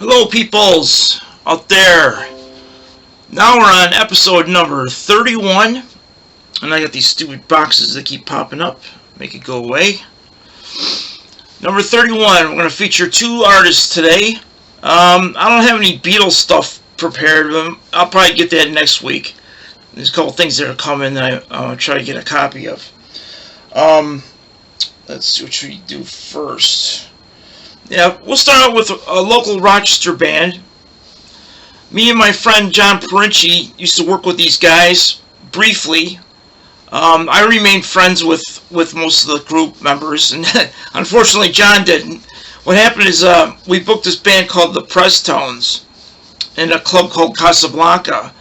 Hello, peoples out there. Now we're on episode number 31, and I got these stupid boxes that keep popping up. Make it go away. Number 31, we're going to feature two artists today. I don't have any Beatles stuff prepared. I'll probably get that next week. There's a couple things that are coming that I'll try to get a copy of. Let's see what we do first. Yeah, we'll start out with a local Rochester band. Me and my friend John Perinci used to work with these guys briefly. I remained friends with most of the group members, and unfortunately John didn't. What happened is we booked this band called the Presstones in a club called Casablanca,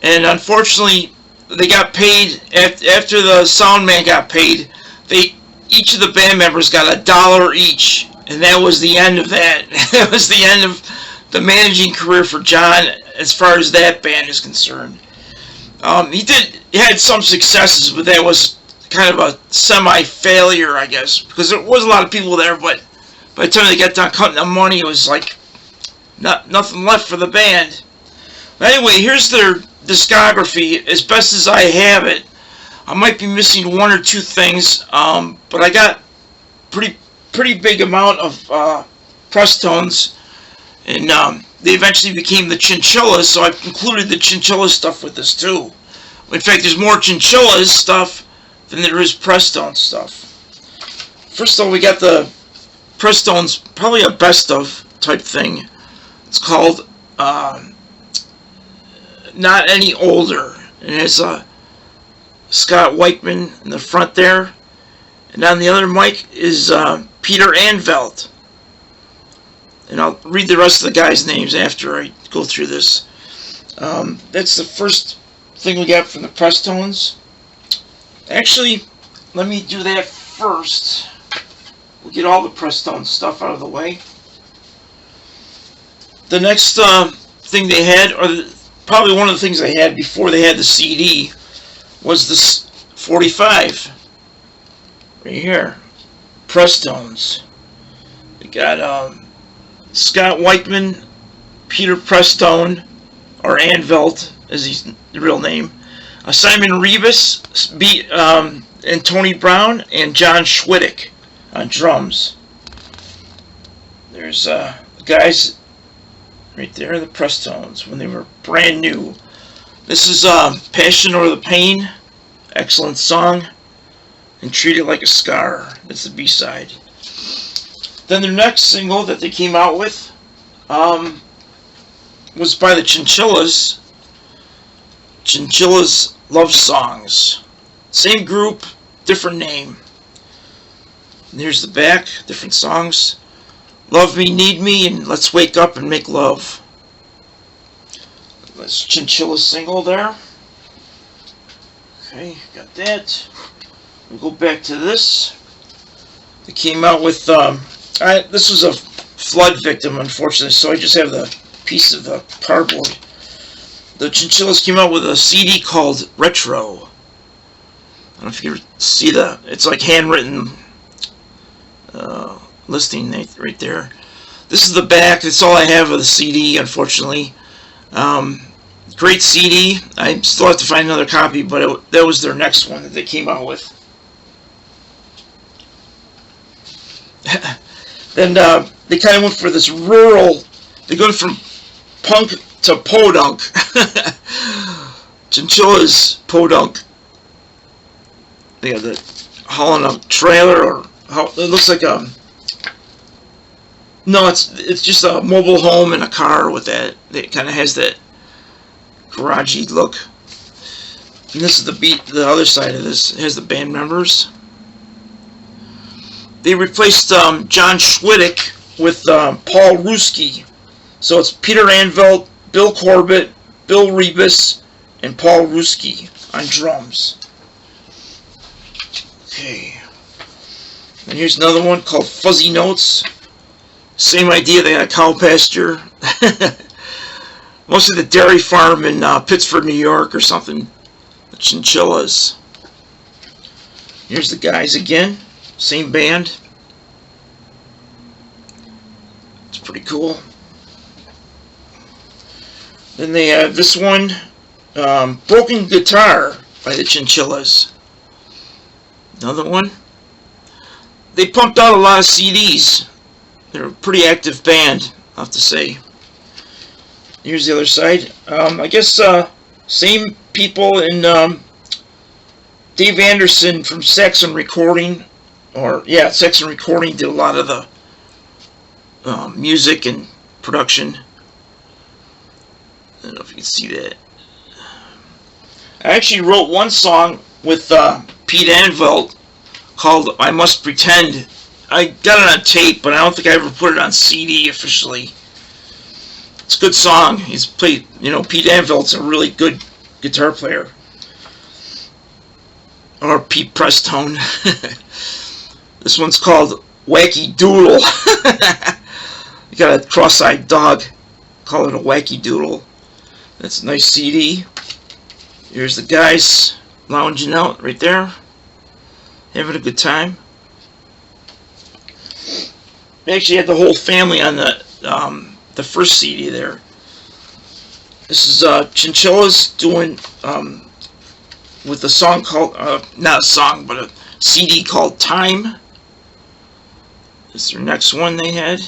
and unfortunately they got paid after the sound man got paid. Each of the band members got $1 each. And that was the end of that. That was the end of the managing career for John as far as that band is concerned. He had some successes, but that was kind of a semi-failure, I guess, because there was a lot of people there, but by the time they got done cutting the money, it was like nothing left for the band. But anyway, here's their discography as best as I have it. I might be missing one or two things, but I got pretty big amount of Presstones, and they eventually became the Chinchillas, so I've included the Chinchillas stuff with this too. In fact, there's more Chinchillas stuff than there is Presstones stuff. First of all, we got the Presstones, probably a best of type thing. It's called Not Any Older, and it has Scott Weichman in the front there, and on the other mic is Peter Anvelt. And I'll read the rest of the guys' names after I go through this. That's the first thing we got from the Presstones. Actually, let me do that first. We'll get all the Presstones stuff out of the way. The next thing they had, or probably one of the things they had before they had the CD, was this 45. Right here. Presstones. We got Scott Weichman, Peter Prestone, or Anvelt is his real name, Simon Rebus, and Tony Brown, and John Schwiddick on drums. There's guys right there, the Presstones, when they were brand new. This is Passion or the Pain, excellent song. And Treat It Like a Scar. That's the B-side. Then their next single that they came out with was by the Chinchillas. Chinchillas Love Songs. Same group, different name. And here's the back, different songs. Love Me, Need Me, and Let's Wake Up and Make Love. That's Chinchillas single there. Okay, got that. We'll go back to this. They came out with, this was a flood victim, unfortunately, so I just have the piece of the cardboard. The Chinchillas came out with a CD called Retro. I don't know if you can see it's like handwritten listing right there. This is the back. That's all I have of the CD, unfortunately. Great CD. I still have to find another copy, but that was their next one that they came out with. Then they kind of went for this rural. They go from punk to podunk. Chinchillas podunk. They got the hauling a trailer, or it looks like a. No, it's just a mobile home and a car with that. It kind of has that garagey look. And this is the other side of this. It has the band members. They replaced John Schwiddick with Paul Ruski. So it's Peter Anvelt, Bill Corbett, Bill Rebus, and Paul Ruski on drums. Okay. And here's another one called Fuzzy Notes. Same idea, they had a cow pasture. Mostly the dairy farm in Pittsford, New York or something. The Chinchillas. Here's the guys again. Same band. It's pretty cool. Then they have this one, Broken Guitar by the Chinchillas. Another one. They pumped out a lot of CDs. They're a pretty active band, I have to say. Here's the other side. I guess same people in Dave Anderson from Saxon Recording, Saxon Recording did a lot of the music and production. I don't know if you can see that. I actually wrote one song with Pete Anvelt called I Must Pretend. I got it on tape, but I don't think I ever put it on CD officially. It's a good song. He's played, Pete Anvelt's a really good guitar player. Or Pete Prestone. This one's called Wacky Doodle. You got a cross-eyed dog. Call it a Wacky Doodle. That's a nice CD. Here's the guys lounging out right there, having a good time. They actually had the whole family on the first CD there. This is Chinchillas doing with a song called not a song, but a CD called Time. This is their next one they had,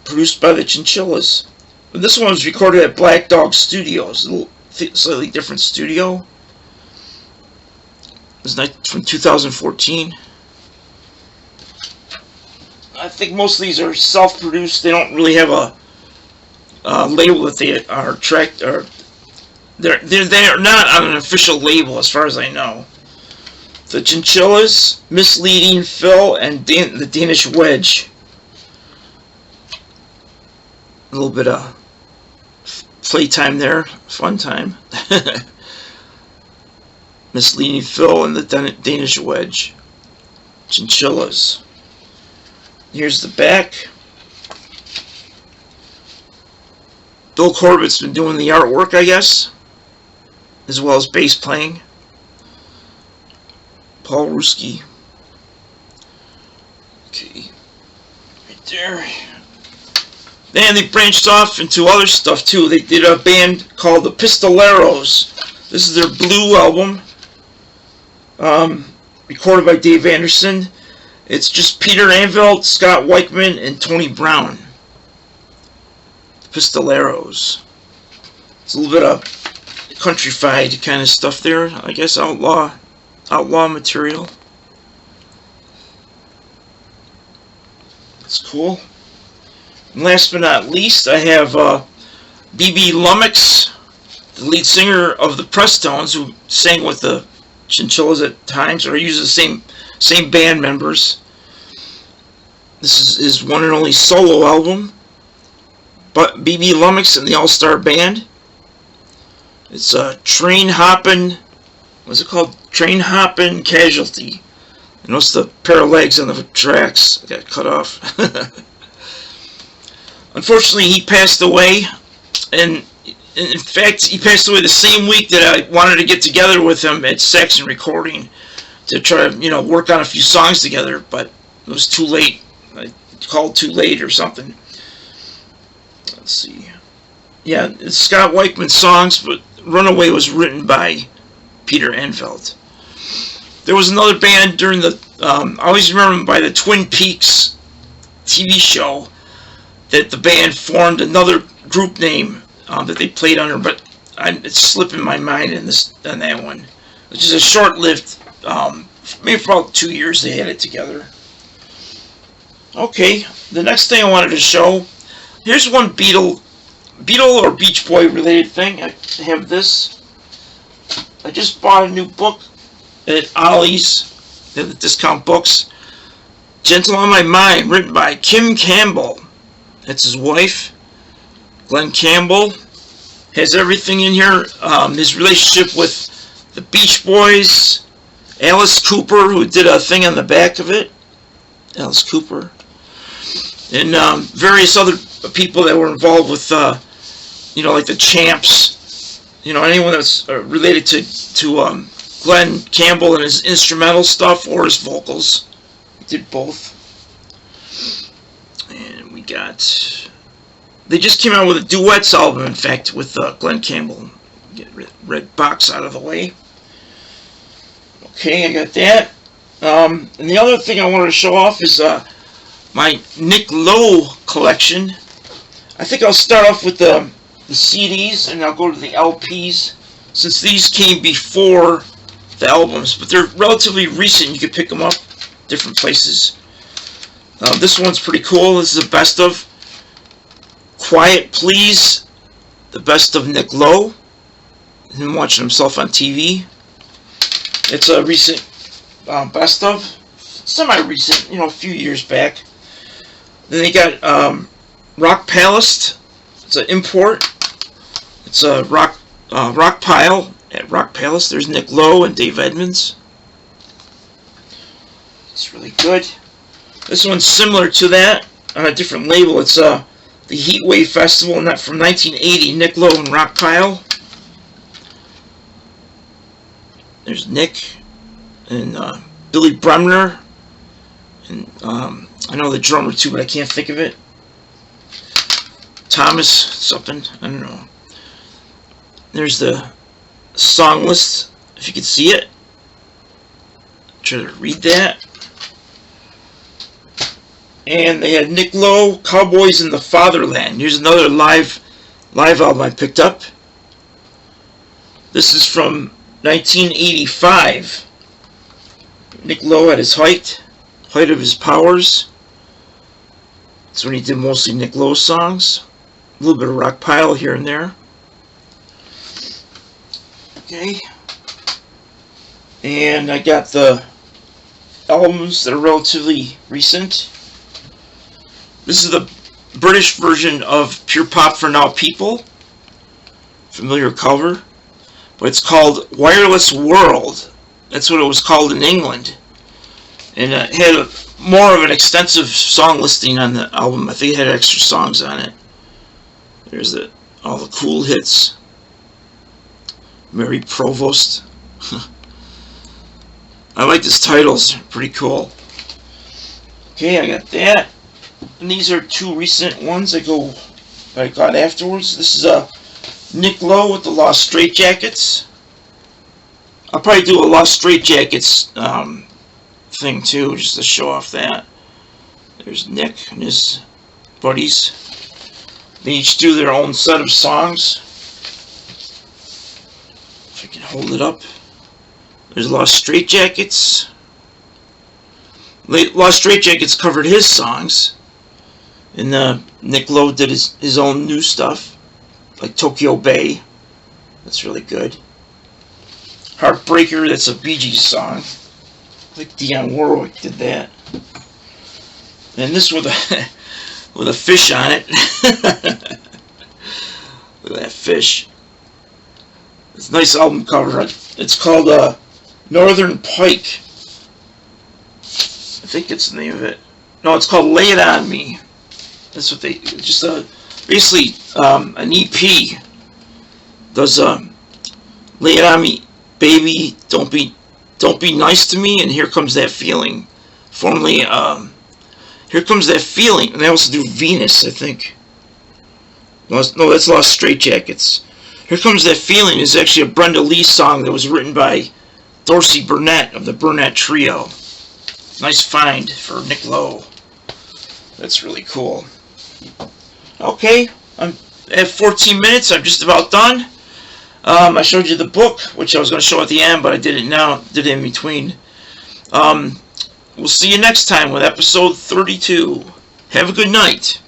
produced by the Chinchillas. This one was recorded at Black Dog Studios, a little slightly different studio. This is from 2014. I think most of these are self-produced. They don't really have a label that they are tracked, or they are not on an official label as far as I know. The Chinchillas, Misleading Phil, and the Danish Wedge. A little bit of playtime there, fun time. Misleading Phil and the Danish Wedge. Chinchillas. Here's the back. Bill Corbett's been doing the artwork, I guess, as well as bass playing. Paul Ruski. Okay, right there. Then they branched off into other stuff too. They did a band called the Pistoleros. This is their Blue album, recorded by Dave Anderson. It's just Peter Anvelt, Scott Weichman, and Tony Brown. The Pistoleros. It's a little bit of countrified kind of stuff there. I guess outlaw material. That's cool. And last but not least, I have B.B. Lummox, the lead singer of the Presstones, who sang with the Chinchillas at times, or uses the same band members. This is his one and only solo album, but B.B. Lummox and the All-Star Band. It's a train hopping. What's it called? Train hopping casualty. You notice the pair of legs on the tracks got cut off. Unfortunately, he passed away, and in fact, he passed away the same week that I wanted to get together with him at Saxon Recording to try to, work on a few songs together, but it was too late. I called too late or something. Let's see. Yeah, it's Scott Weichman songs, but Runaway was written by Peter Anvelt. There was another band during the, I always remember them by the Twin Peaks TV show, that the band formed another group name that they played under, but it's slipping my mind on that one. Which is a short-lived, maybe for about 2 years they had it together. Okay, the next thing I wanted to show, here's one Beatle or Beach Boy related thing. I have this. I just bought a new book at Ollie's, the discount books. Gentle on My Mind, written by Kim Campbell. That's his wife, Glen Campbell. Has everything in here. His relationship with the Beach Boys, Alice Cooper, who did a thing on the back of it. Alice Cooper. And various other people that were involved with, like the Champs. Anyone that's related to Glen Campbell and his instrumental stuff or his vocals. He did both. And we got They just came out with a duets album, in fact, with Glen Campbell. Get red box out of the way. Okay, I got that. And the other thing I wanted to show off is my Nick Lowe collection. I think I'll start off with the CDs, and I'll go to the LPs, since these came before the albums, but they're relatively recent. You can pick them up different places. This one's pretty cool. This is a best of Quiet Please, the best of Nick Lowe, him watching himself on TV. It's a recent best of, semi-recent, a few years back. Then they got Rockpile. It's an import. It's a Rockpile at Rockpile. There's Nick Lowe and Dave Edmunds. It's really good. This one's similar to that on a different label. It's the Heatwave Festival, and that from 1980. Nick Lowe and Rockpile. There's Nick and Billy Bremner, and I know the drummer too, but I can't think of it. Thomas something, I don't know. There's the song list, if you can see it. Try to read that. And they had Nick Lowe, Cowboys in the Fatherland. Here's another live album I picked up. This is from 1985. Nick Lowe at his height of his powers. That's when he did mostly Nick Lowe songs. A little bit of Rockpile here and there. Okay. And I got the albums that are relatively recent. This is the British version of Pure Pop for Now People. Familiar cover. But it's called Wireless World. That's what it was called in England. And it had more of an extensive song listing on the album. I think it had extra songs on it. There's all the cool hits. Mary Provost. I like this title. It's pretty cool. Okay, I got that. And these are two recent ones I got afterwards. This is Nick Lowe with the Lost Straitjackets. I'll probably do a Lost Straitjackets thing too, just to show off that. There's Nick and his buddies. They each do their own set of songs. If I can hold it up. There's Lost Straitjackets. Lost Straitjackets covered his songs. And Nick Lowe did his own new stuff. Like Tokyo Bay. That's really good. Heartbreaker, that's a Bee Gees song. I think Dionne Warwick did that. And this with a fish on it. Look at that fish. It's a nice album cover. It's called Northern Pike. I think it's the name of it. No, it's called Lay It On Me. That's what they just basically an EP does. Lay it on me, baby. Don't be nice to me. And here comes that feeling. Formerly, here comes that feeling. And they also do Venus, I think. No, that's Lost Straitjackets. Here Comes That Feeling is actually a Brenda Lee song that was written by Dorsey Burnett of the Burnett Trio. Nice find for Nick Lowe. That's really cool. Okay, I'm at 14 minutes. I'm just about done. I showed you the book, which I was going to show at the end, but I did it now. Did it in between. We'll see you next time with episode 32. Have a good night.